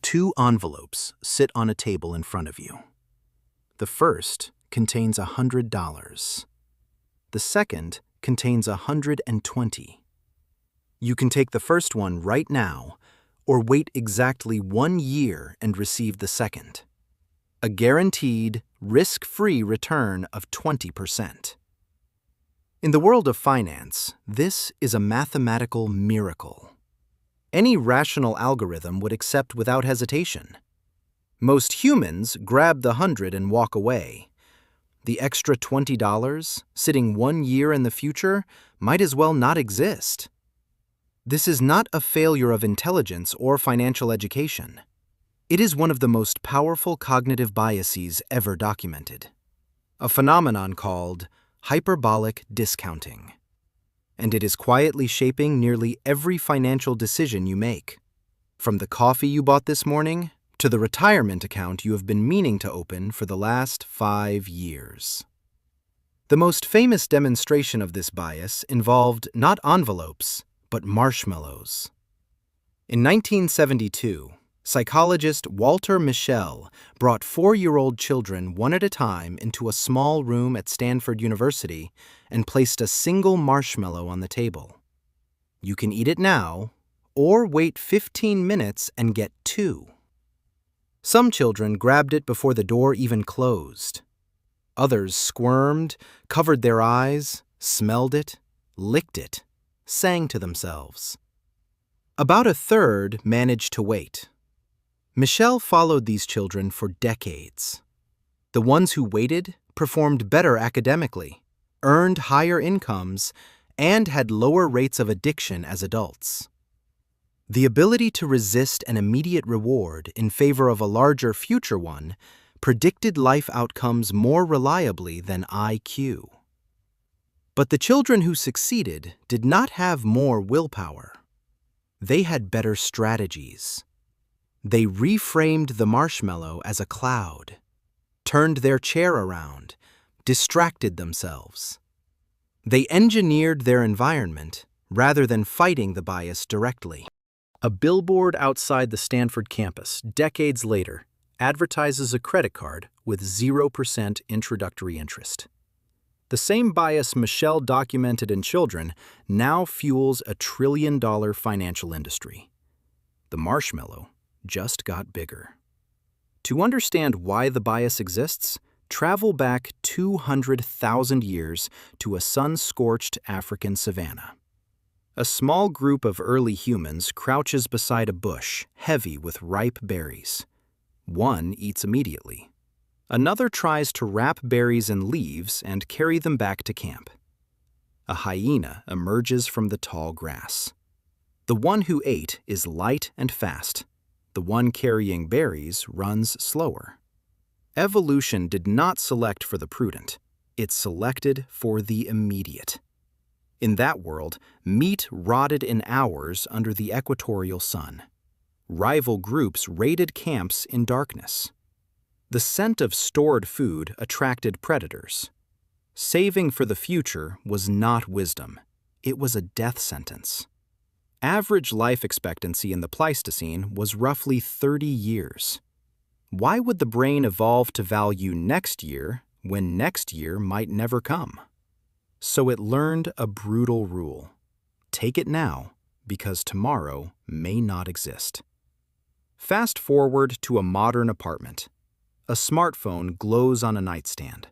Two envelopes sit on a table in front of you. The first contains $100. The second contains $120. You can take the first one right now, or wait exactly 1 year and receive the second. A guaranteed, risk-free return of 20%. In the world of finance, this is a mathematical miracle. Any rational algorithm would accept without hesitation. Most humans grab the 100 and walk away. The extra $20, sitting 1 year in the future, might as well not exist. This is not a failure of intelligence or financial education. It is one of the most powerful cognitive biases ever documented, a phenomenon called hyperbolic discounting. And it is quietly shaping nearly every financial decision you make. From the coffee you bought this morning to the retirement account you have been meaning to open for the last 5 years. The most famous demonstration of this bias involved not envelopes, but marshmallows. In 1972, psychologist Walter Mischel brought 4-year-old children one at a time into a small room at Stanford University and placed a single marshmallow on the table. You can eat it now, or wait 15 minutes and get 2. Some children grabbed it before the door even closed. Others squirmed, covered their eyes, smelled it, licked it, sang to themselves. About a third managed to wait. Mischel followed these children for decades. The ones who waited performed better academically, earned higher incomes, and had lower rates of addiction as adults. The ability to resist an immediate reward in favor of a larger future one predicted life outcomes more reliably than IQ. But the children who succeeded did not have more willpower. They had better strategies. They reframed the marshmallow as a cloud, turned their chair around, distracted themselves. They engineered their environment rather than fighting the bias directly. A billboard outside the Stanford campus, decades later, advertises a credit card with 0% introductory interest. The same bias Mischel documented in children now fuels a $1 trillion financial industry. The marshmallow just got bigger. To understand why the bias exists, travel back 200,000 years to a sun-scorched African savanna. A small group of early humans crouches beside a bush heavy with ripe berries. One eats immediately. Another tries to wrap berries in leaves and carry them back to camp. A hyena emerges from the tall grass. The one who ate is light and fast. The one carrying berries runs slower. Evolution did not select for the prudent. It selected for the immediate. In that world, meat rotted in hours under the equatorial sun. Rival groups raided camps in darkness. The scent of stored food attracted predators. Saving for the future was not wisdom. It was a death sentence. Average life expectancy in the Pleistocene was roughly 30 years. Why would the brain evolve to value next year when next year might never come? So it learned a brutal rule. Take it now, because tomorrow may not exist. Fast forward to a modern apartment. A smartphone glows on a nightstand.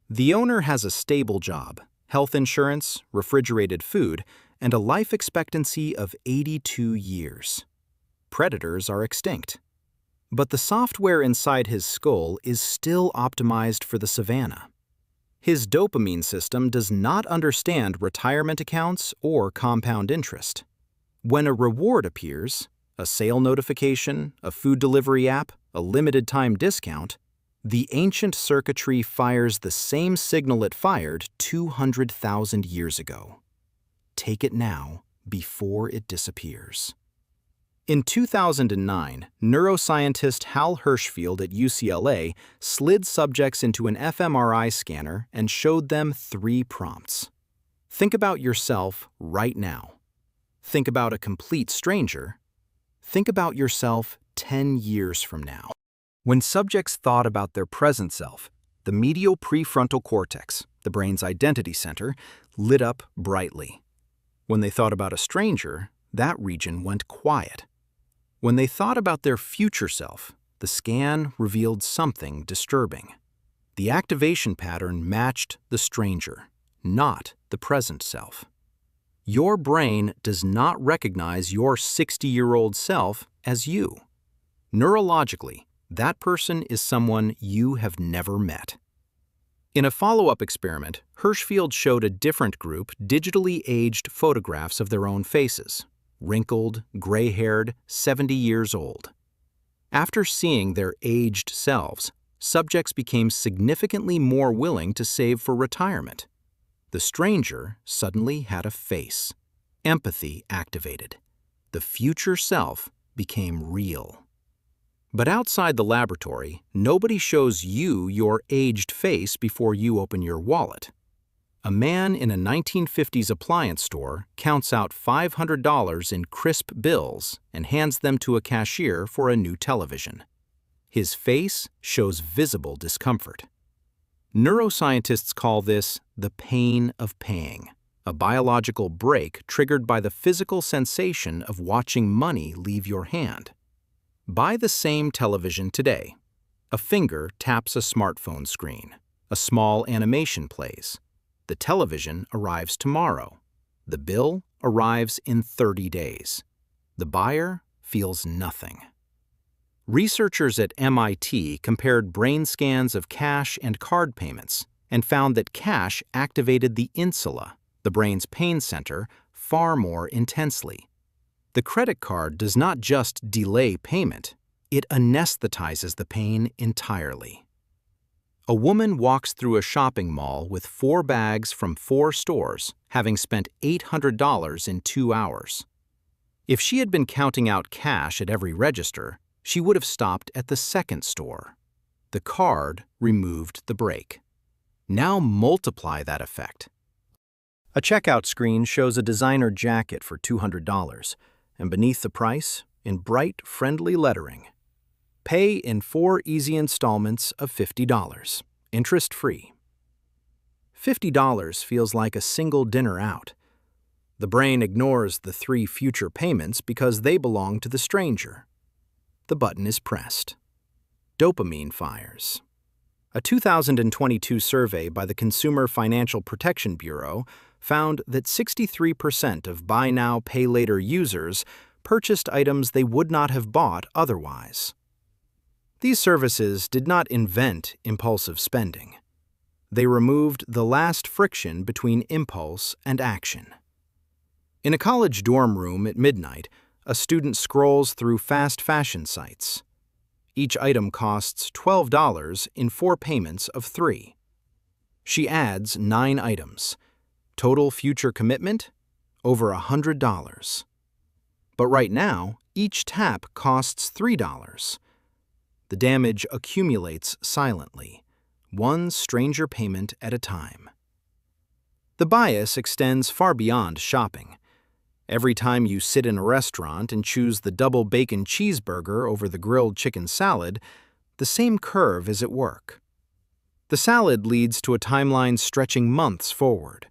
The owner has a stable job, health insurance, refrigerated food, and a life expectancy of 82 years. Predators are extinct. But the software inside his skull is still optimized for the savanna. His dopamine system does not understand retirement accounts or compound interest. When a reward appears, a sale notification, a food delivery app, a limited time discount, the ancient circuitry fires the same signal it fired 200,000 years ago. Take it now before it disappears. In 2009, neuroscientist Hal Hershfield at UCLA slid subjects into an fMRI scanner and showed them 3 prompts. Think about yourself right now. Think about a complete stranger. Think about yourself 10 years from now. When subjects thought about their present self, the medial prefrontal cortex, the brain's identity center, lit up brightly. When they thought about a stranger, that region went quiet. When they thought about their future self, the scan revealed something disturbing. The activation pattern matched the stranger, not the present self. Your brain does not recognize your 60-year-old self as you. Neurologically, that person is someone you have never met. In a follow-up experiment, Hirschfield showed a different group digitally aged photographs of their own faces, wrinkled, gray-haired, 70 years old. After seeing their aged selves, subjects became significantly more willing to save for retirement. The stranger suddenly had a face. Empathy activated. The future self became real. But outside the laboratory, nobody shows you your aged face before you open your wallet. A man in a 1950s appliance store counts out $500 in crisp bills and hands them to a cashier for a new television. His face shows visible discomfort. Neuroscientists call this the pain of paying, a biological break triggered by the physical sensation of watching money leave your hand. Buy the same television today. A finger taps a smartphone screen. A small animation plays. The television arrives tomorrow. The bill arrives in 30 days. The buyer feels nothing. Researchers at MIT compared brain scans of cash and card payments and found that cash activated the insula, the brain's pain center, far more intensely. The credit card does not just delay payment, it anesthetizes the pain entirely. A woman walks through a shopping mall with 4 bags from 4 stores, having spent $800 in 2 hours. If she had been counting out cash at every register, she would have stopped at the 2nd store. The card removed the brake. Now multiply that effect. A checkout screen shows a designer jacket for $200, and beneath the price, in bright, friendly lettering, pay in 4 easy installments of $50, interest-free. $50 feels like a single dinner out. The brain ignores the 3 future payments because they belong to the stranger. The button is pressed. Dopamine fires. A 2022 survey by the Consumer Financial Protection Bureau found that 63% of Buy Now, Pay Later users purchased items they would not have bought otherwise. These services did not invent impulsive spending. They removed the last friction between impulse and action. In a college dorm room at midnight, a student scrolls through fast fashion sites. Each item costs $12 in 4 payments of 3. She adds 9 items. Total future commitment? Over $100. But right now, each tap costs $3. The damage accumulates silently, one stranger payment at a time. The bias extends far beyond shopping. Every time you sit in a restaurant and choose the double bacon cheeseburger over the grilled chicken salad, the same curve is at work. The salad leads to a timeline stretching months forward.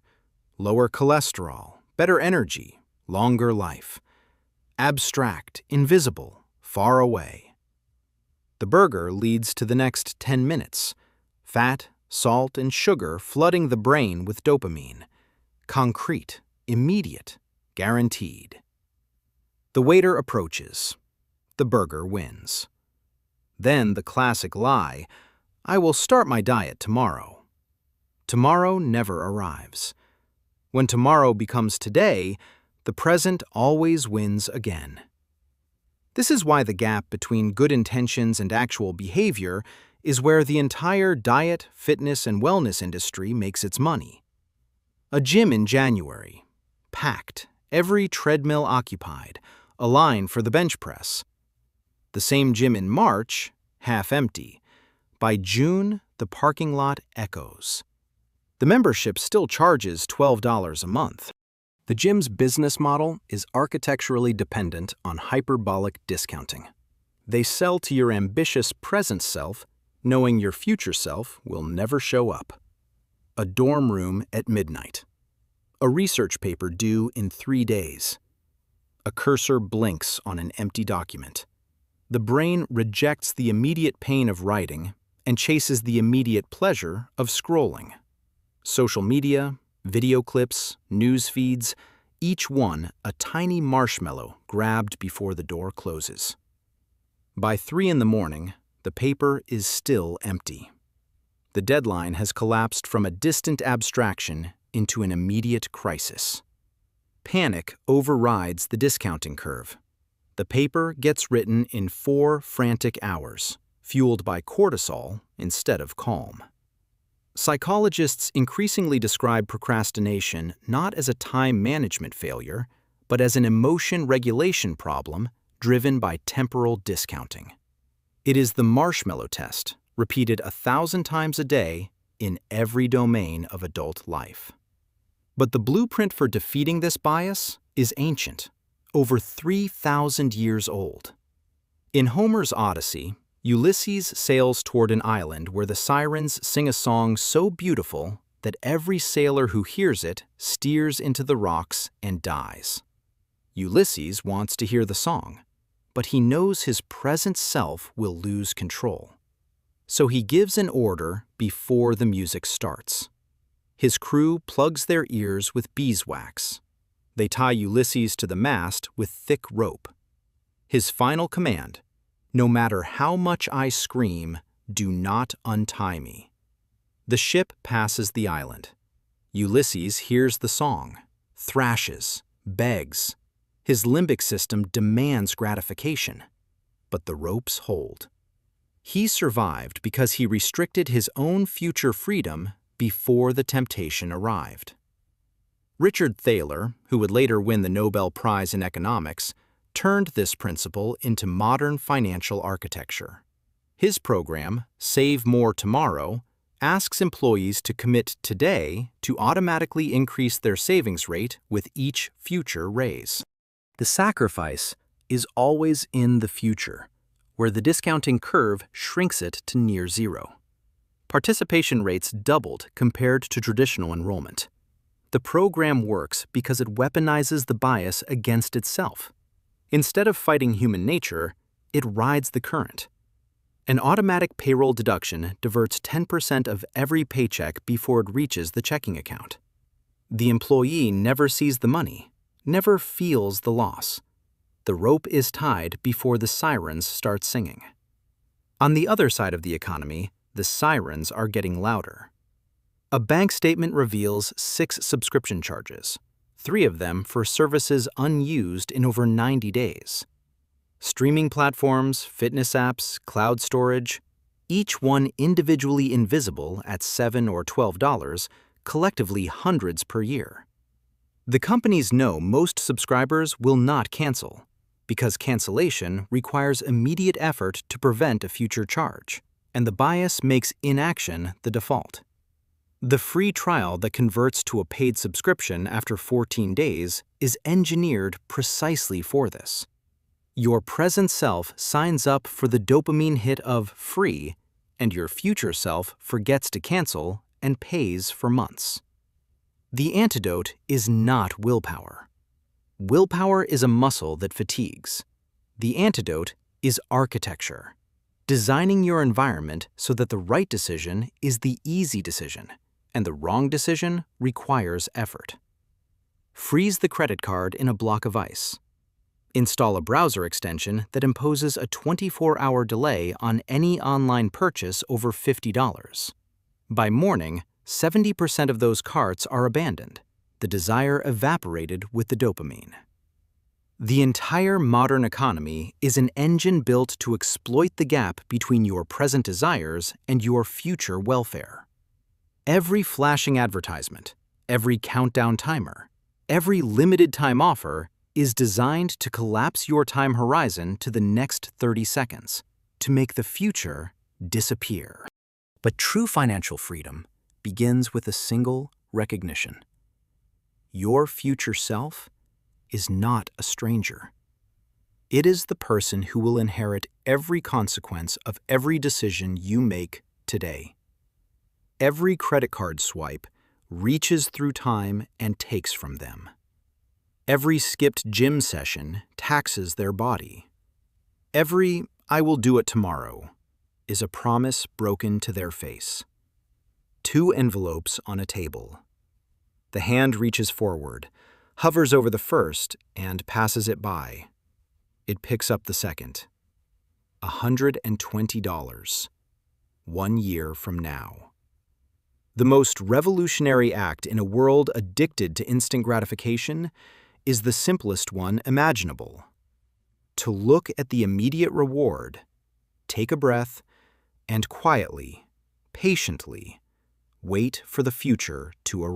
Lower cholesterol, better energy, longer life. Abstract, invisible, far away. The burger leads to the next 10 minutes. Fat, salt, and sugar flooding the brain with dopamine. Concrete, immediate, guaranteed. The waiter approaches. The burger wins. Then the classic lie, I will start my diet tomorrow. Tomorrow never arrives. When tomorrow becomes today, the present always wins again. This is why the gap between good intentions and actual behavior is where the entire diet, fitness, and wellness industry makes its money. A gym in January, packed, every treadmill occupied, a line for the bench press. The same gym in March, half empty. By June, the parking lot echoes. The membership still charges $12 a month. The gym's business model is architecturally dependent on hyperbolic discounting. They sell to your ambitious present self, knowing your future self will never show up. A dorm room at midnight. A research paper due in 3 days. A cursor blinks on an empty document. The brain rejects the immediate pain of writing and chases the immediate pleasure of scrolling. Social media, video clips, news feeds, each one a tiny marshmallow grabbed before the door closes. By 3 in the morning, the paper is still empty. The deadline has collapsed from a distant abstraction into an immediate crisis. Panic overrides the discounting curve. The paper gets written in 4 frantic hours, fueled by cortisol instead of calm. Psychologists increasingly describe procrastination not as a time management failure, but as an emotion regulation problem driven by temporal discounting. It is the marshmallow test, repeated 1,000 times a day in every domain of adult life. But the blueprint for defeating this bias is ancient, over 3,000 years old. In Homer's Odyssey, Ulysses sails toward an island where the sirens sing a song so beautiful that every sailor who hears it steers into the rocks and dies. Ulysses wants to hear the song, but he knows his present self will lose control. So he gives an order before the music starts. His crew plugs their ears with beeswax. They tie Ulysses to the mast with thick rope. His final command: "No matter how much I scream, do not untie me." The ship passes the island. Ulysses hears the song, thrashes, begs. His limbic system demands gratification, but the ropes hold. He survived because he restricted his own future freedom before the temptation arrived. Richard Thaler, who would later win the Nobel Prize in Economics, turned this principle into modern financial architecture. His program, Save More Tomorrow, asks employees to commit today to automatically increase their savings rate with each future raise. The sacrifice is always in the future, where the discounting curve shrinks it to near zero. Participation rates doubled compared to traditional enrollment. The program works because it weaponizes the bias against itself. Instead of fighting human nature, it rides the current. An automatic payroll deduction diverts 10% of every paycheck before it reaches the checking account. The employee never sees the money, never feels the loss. The rope is tied before the sirens start singing. On the other side of the economy, the sirens are getting louder. A bank statement reveals 6 subscription charges, 3 of them for services unused in over 90 days. Streaming platforms, fitness apps, cloud storage, each one individually invisible at $7 or $12, collectively hundreds per year. The companies know most subscribers will not cancel, because cancellation requires immediate effort to prevent a future charge, and the bias makes inaction the default. The free trial that converts to a paid subscription after 14 days is engineered precisely for this. Your present self signs up for the dopamine hit of free, and your future self forgets to cancel and pays for months. The antidote is not willpower. Willpower is a muscle that fatigues. The antidote is architecture, designing your environment so that the right decision is the easy decision, and the wrong decision requires effort. Freeze the credit card in a block of ice. Install a browser extension that imposes a 24-hour delay on any online purchase over $50. By morning, 70% of those carts are abandoned. The desire evaporated with the dopamine. The entire modern economy is an engine built to exploit the gap between your present desires and your future welfare. Every flashing advertisement, every countdown timer, every limited time offer is designed to collapse your time horizon to the next 30 seconds, to make the future disappear. But true financial freedom begins with a single recognition. Your future self is not a stranger. It is the person who will inherit every consequence of every decision you make today. Every credit card swipe reaches through time and takes from them. Every skipped gym session taxes their body. Every "I will do it tomorrow" is a promise broken to their face. Two envelopes on a table. The hand reaches forward, hovers over the first, and passes it by. It picks up the second. $120. 1 year from now. The most revolutionary act in a world addicted to instant gratification is the simplest one imaginable. To look at the immediate reward, take a breath, and quietly, patiently, wait for the future to arrive.